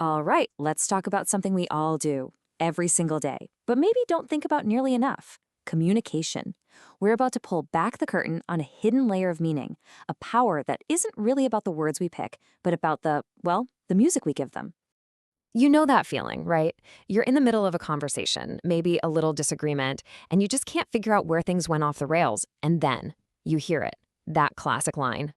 All right, let's talk about something we all do every single day, but maybe don't think about nearly enough: communication. We're about to pull back the curtain on a hidden layer of meaning, a power that isn't really about the words we pick, but about the music we give them. You know that feeling, right? You're in the middle of a conversation, maybe a little disagreement, and you just can't figure out where things went off the rails. And then you hear it, that classic line.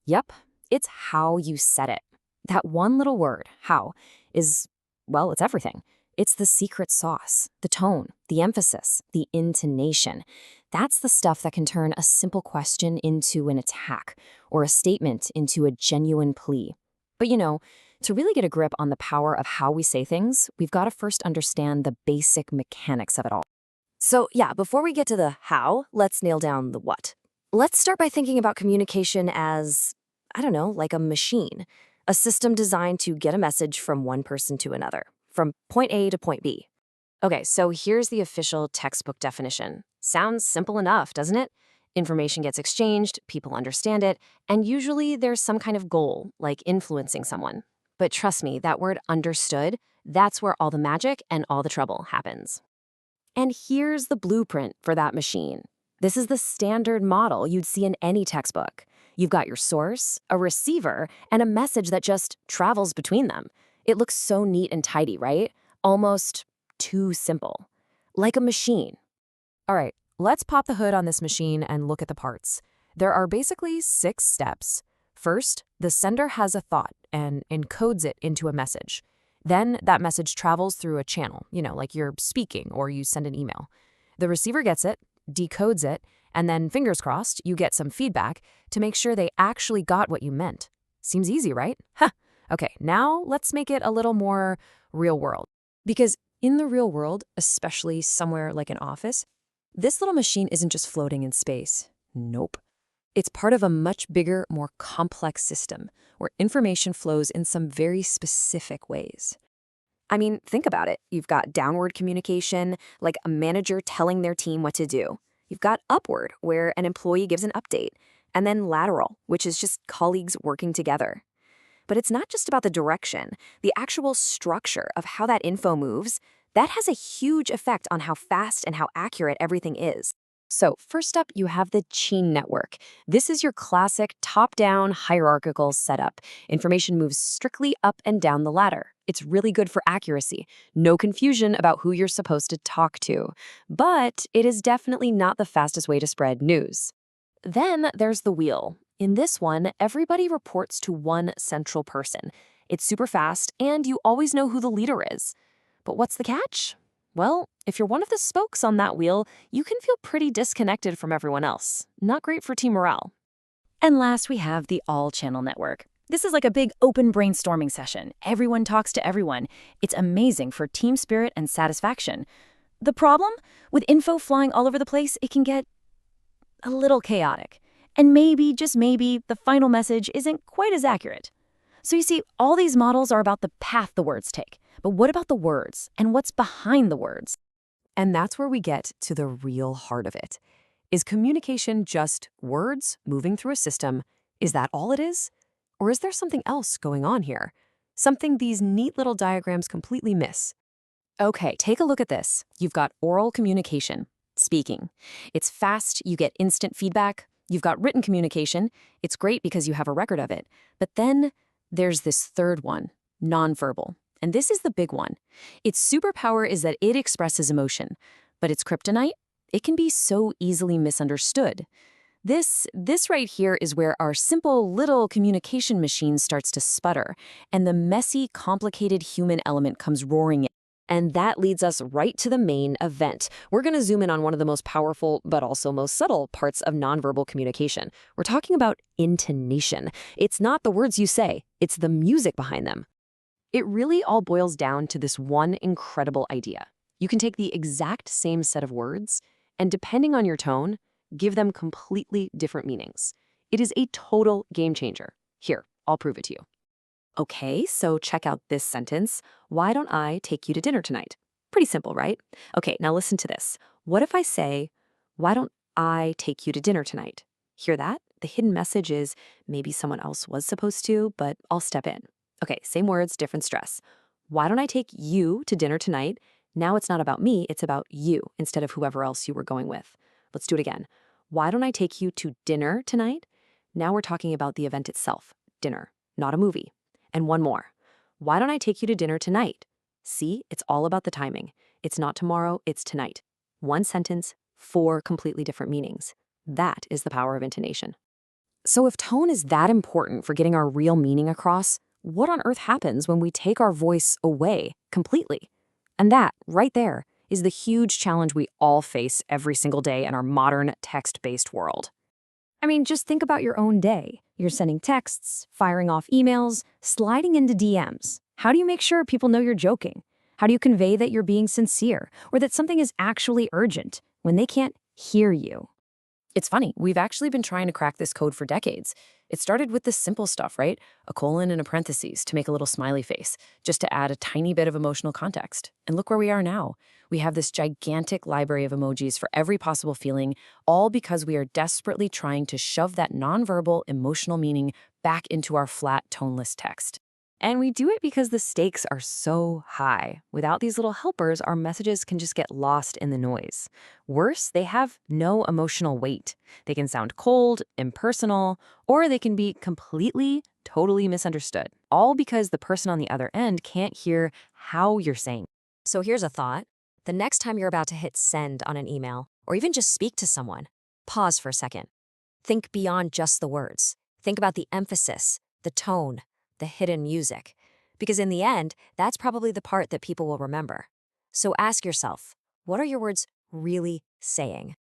Yep, it's how you said it. That one little word, how, is, well, it's everything. It's the secret sauce, the tone, the emphasis, the intonation. That's the stuff that can turn a simple question into an attack or a statement into a genuine plea. But to really get a grip on the power of how we say things, we've got to first understand the basic mechanics of it all. So, yeah, before we get to the how, let's nail down the what. Let's start by thinking about communication as, I don't know, like a machine, a system designed to get a message from one person to another, from point A to point B. Okay, so here's the official textbook definition. Sounds simple enough, doesn't it? Information gets exchanged, people understand it, and usually there's some kind of goal, like influencing someone. But trust me, that word understood, that's where all the magic and all the trouble happens. And here's the blueprint for that machine. This is the standard model you'd see in any textbook. You've got your source, a receiver, and a message that just travels between them. It looks so neat and tidy, right? Almost too simple. Like a machine. All right, let's pop the hood on this machine and look at the parts. There are basically 6 steps. First, the sender has a thought and encodes it into a message. Then that message travels through a channel, like you're speaking or you send an email. The receiver gets it, decodes it, and then fingers crossed, you get some feedback to make sure they actually got what you meant. Seems easy, right? Huh. Okay, now let's make it a little more real world. Because in the real world, especially somewhere like an office, this little machine isn't just floating in space. Nope. It's part of a much bigger, more complex system where information flows in some very specific ways. I mean, think about it. You've got downward communication, like a manager telling their team what to do. You've got upward, where an employee gives an update. And then lateral, which is just colleagues working together. But it's not just about the direction. The actual structure of how that info moves, that has a huge effect on how fast and how accurate everything is. So first up, you have the chain network. This is your classic top-down hierarchical setup. Information moves strictly up and down the ladder. It's really good for accuracy. No confusion about who you're supposed to talk to. But it is definitely not the fastest way to spread news. Then there's the wheel. In this one, everybody reports to one central person. It's super fast, and you always know who the leader is. But what's the catch? Well, if you're one of the spokes on that wheel, you can feel pretty disconnected from everyone else. Not great for team morale. And last, we have the all-channel network. This is like a big open brainstorming session. Everyone talks to everyone. It's amazing for team spirit and satisfaction. The problem? With info flying all over the place, it can get a little chaotic. And maybe, just maybe, the final message isn't quite as accurate. So you see, all these models are about the path the words take. But what about the words and what's behind the words? And that's where we get to the real heart of it. Is communication just words moving through a system? Is that all it is? Or is there something else going on here? Something these neat little diagrams completely miss. Okay, take a look at this. You've got oral communication, speaking. It's fast, you get instant feedback. You've got written communication. It's great because you have a record of it. But then there's this third one, nonverbal. And this is the big one. Its superpower is that it expresses emotion, but its kryptonite, it can be so easily misunderstood. This right here is where our simple little communication machine starts to sputter, and the messy, complicated human element comes roaring in. And that leads us right to the main event. We're going to zoom in on one of the most powerful, but also most subtle parts of nonverbal communication. We're talking about intonation. It's not the words you say, it's the music behind them. It really all boils down to this one incredible idea. You can take the exact same set of words, and depending on your tone, give them completely different meanings. It is a total game changer. Here, I'll prove it to you. Okay, so check out this sentence. Why don't I take you to dinner tonight? Pretty simple, right? Okay, now listen to this. What if I say, why don't I take you to dinner tonight? Hear that? The hidden message is maybe someone else was supposed to, but I'll step in. Okay, same words, different stress. Why don't I take you to dinner tonight? Now it's not about me, it's about you instead of whoever else you were going with. Let's do it again. Why don't I take you to dinner tonight? Now we're talking about the event itself, dinner, not a movie. And one more. Why don't I take you to dinner tonight? See, it's all about the timing. It's not tomorrow, it's tonight. One sentence, four completely different meanings. That is the power of intonation. So if tone is that important for getting our real meaning across, what on earth happens when we take our voice away completely? And that, right there, is the huge challenge we all face every single day in our modern text-based world. I mean, just think about your own day. You're sending texts, firing off emails, sliding into DMs. How do you make sure people know you're joking? How do you convey that you're being sincere or that something is actually urgent when they can't hear you? It's funny, we've actually been trying to crack this code for decades. It started with the simple stuff, right? A colon and a parentheses to make a little smiley face, just to add a tiny bit of emotional context. And look where we are now. We have this gigantic library of emojis for every possible feeling, all because we are desperately trying to shove that nonverbal emotional meaning back into our flat, toneless text. And we do it because the stakes are so high. Without these little helpers, our messages can just get lost in the noise. Worse, they have no emotional weight. They can sound cold, impersonal, or they can be completely, totally misunderstood. All because the person on the other end can't hear how you're saying. So here's a thought. The next time you're about to hit send on an email, or even just speak to someone, pause for a second. Think beyond just the words. Think about the emphasis, the tone, the hidden music. Because in the end, that's probably the part that people will remember. So ask yourself, what are your words really saying?